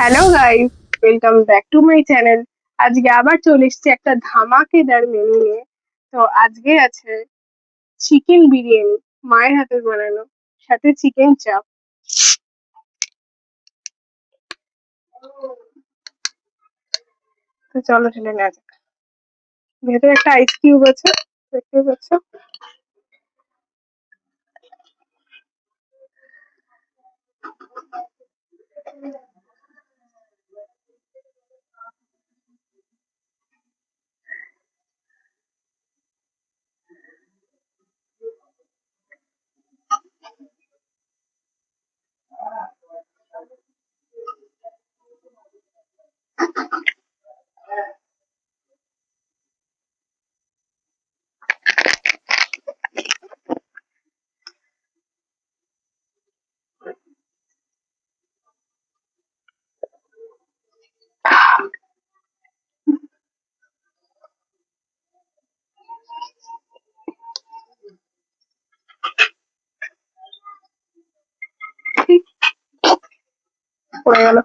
Hello guys, welcome back to my channel. আজকে আবার চলে এসেছি একটা ধামাকেদার মেনু নিয়ে। তো আজকে আছে চিকেন বিরিয়ানি, মায়ের হাতের বানানো, সাথে চিকেন চাপ। তো চলো ঢেলে নেওয়া যাক। ভেতরে একটা আইস কিউব আছে, দেখতে পাচ্ছ। পড়ে গেল।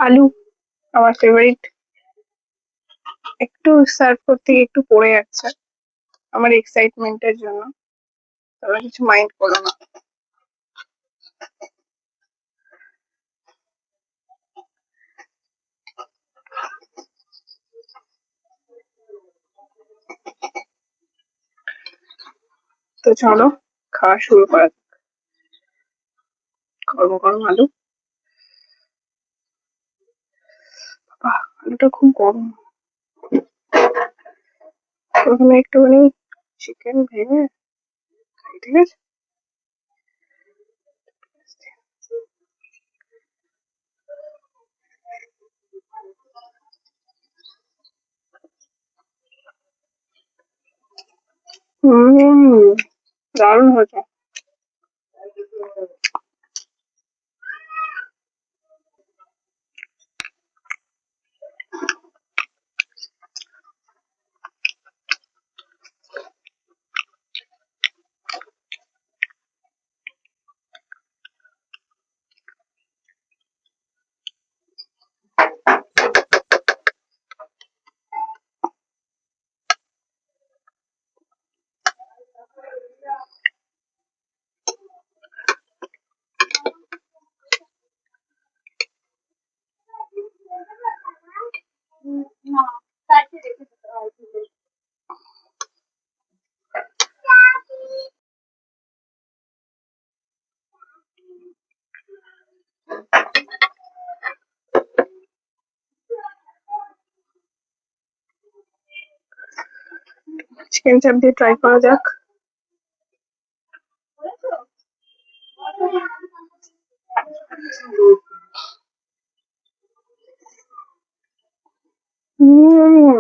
আলু, আমার ফেভারিট। একটু সার্ভ করতে গিয়ে একটু পড়ে যাচ্ছে, আমার এক্সাইটমেন্টের জন্য। তোমরা কিছু মাইন্ড করো না। তো চলো খাওয়া শুরু করা যাক। গরম গরম আলু। বাহ, আলুটা খুব গরম। প্রথমে একটুখানি চিকেন ভেঙে খাই, ঠিক আছে? হুম, দারুণ হয়েছে। চিকেন চাপ দিয়ে ট্রাই করা যাক। হুম,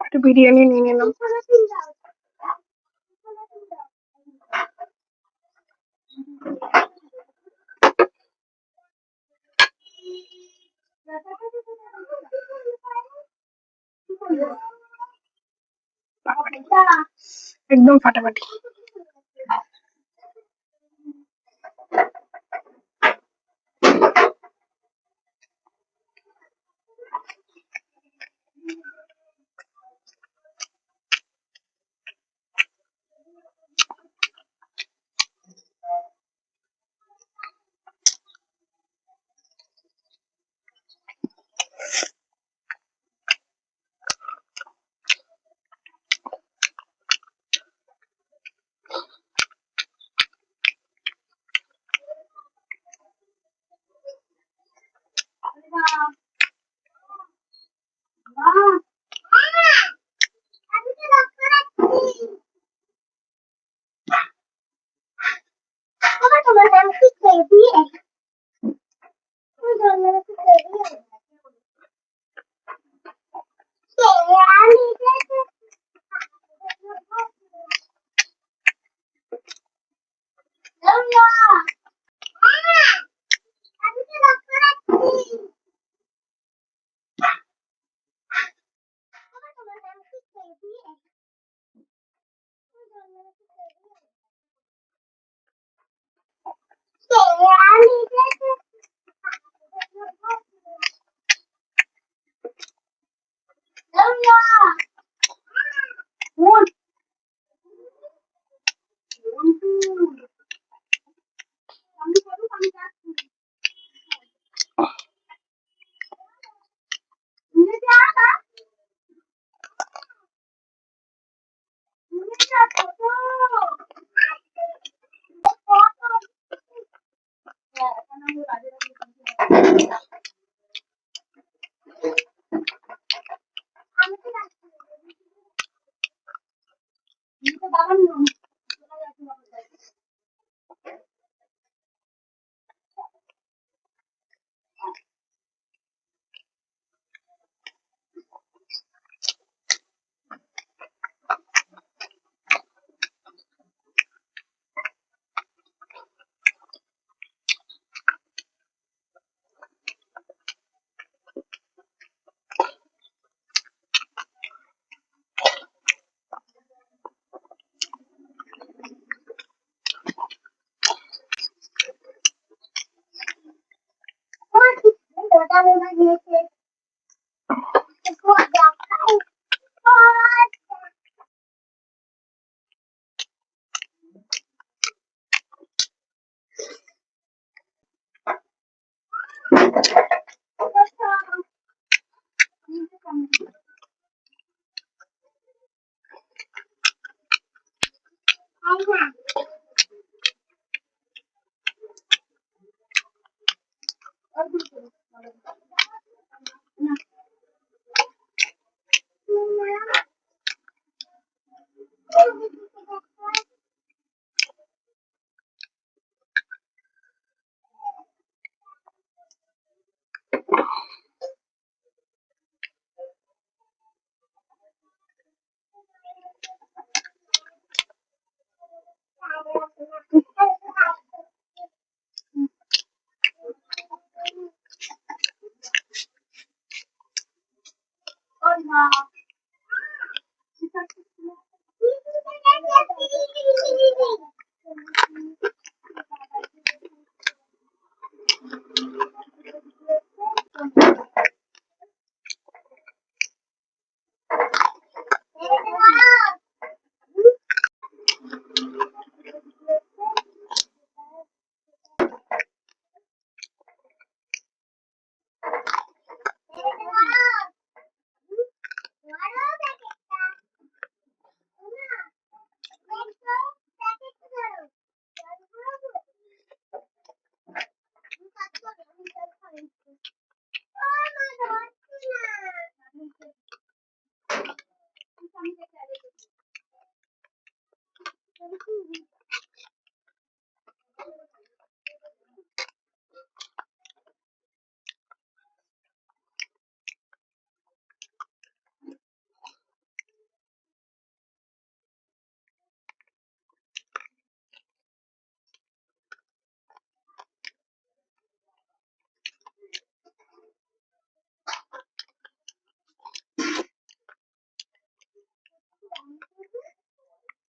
একটা বিরিয়ানি নিয়ে নিলাম। একদম ফাটাফাটি।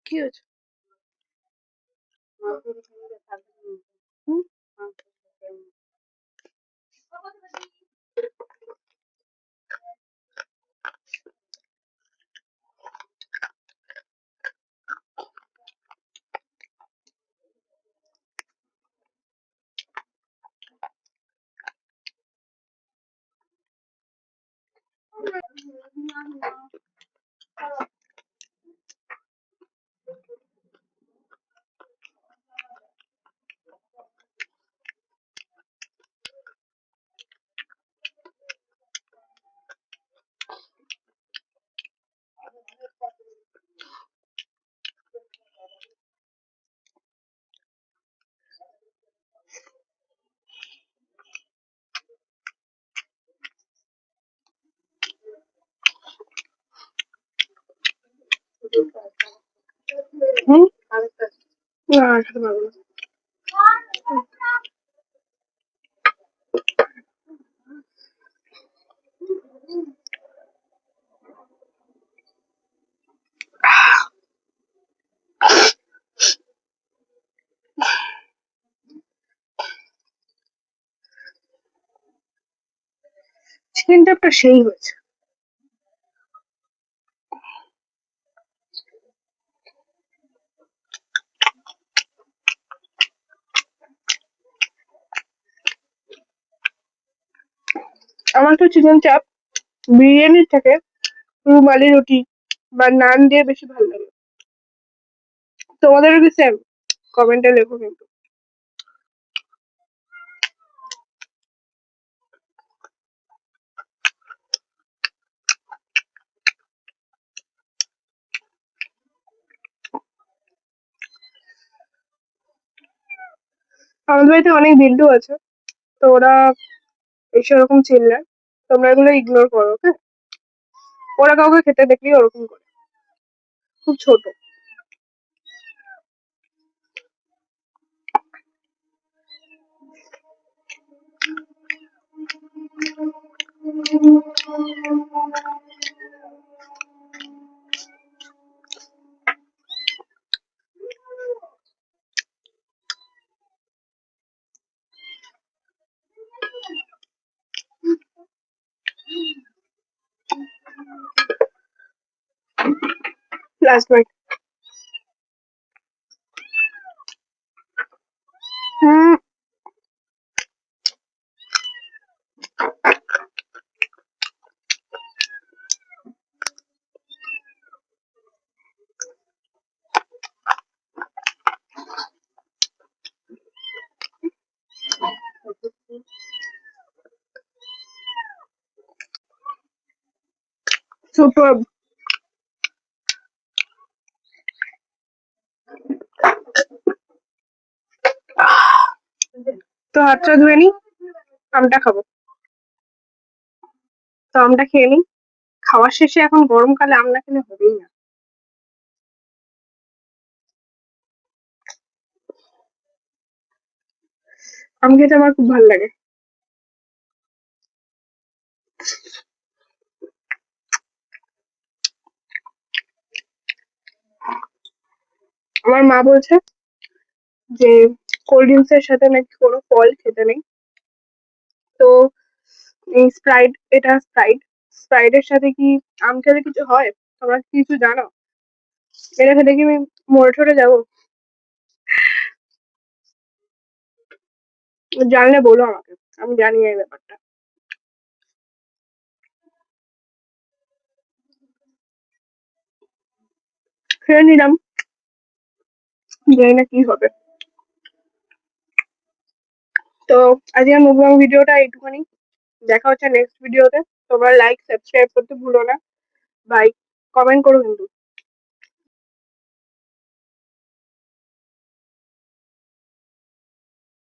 কি হয়েছে? হুম? হুম? না, খেতে পারবো না। চিকেন চাপটা সেই হয়েছে। আমার তো চিকেন চাপ বিরিয়ানির থেকে রুমালি রুটি বা নান দিয়ে বেশি ভালো লাগে। তোমাদেরও কি সেম? কমেন্টে লেখো কিন্তু। আমাদের বাড়িতে অনেক বিল্ডু আছে, তো ওরা এসে ওরকম চিল্লায়, তোমরা এগুলো ইগনোর করো, ওকে? ওরা কাউকে খেতে দেখলেই ওরকম করে, খুব ছোট। Last bite. হুম। সুপার। তো হাতটা ধুয়ে নি, আমটা খাবো। তো আমটা খেয়ে নি। খাওয়ার শেষে এখন গরমকালে আম না খেলে হবেই না। আম খেতে আমার খুব ভালো লাগে। আমার মা বলছে যে কোল্ড ড্রিঙ্কস এর সাথে নাকি কোনো ফল খেতে নেই। তো এই স্প্রাইটের সাথে কি আম খেলে কিছু হয়? তোমরা কি কিছু জানো? এটা খেলে কি আমি মরে টরে যাবো? জানলে বলো আমাকে, আমি জানি না এই ব্যাপারটা। খেয়ে নিলাম, জানি না কি হবে। তো আজকের মুভি ভিডিওটা এইটুখানি। দেখা হচ্ছে নেক্সট ভিডিওতে। তোমরা লাইক সাবস্ক্রাইব করতে ভুলো না। বাই। কমেন্ট করো কিন্তু।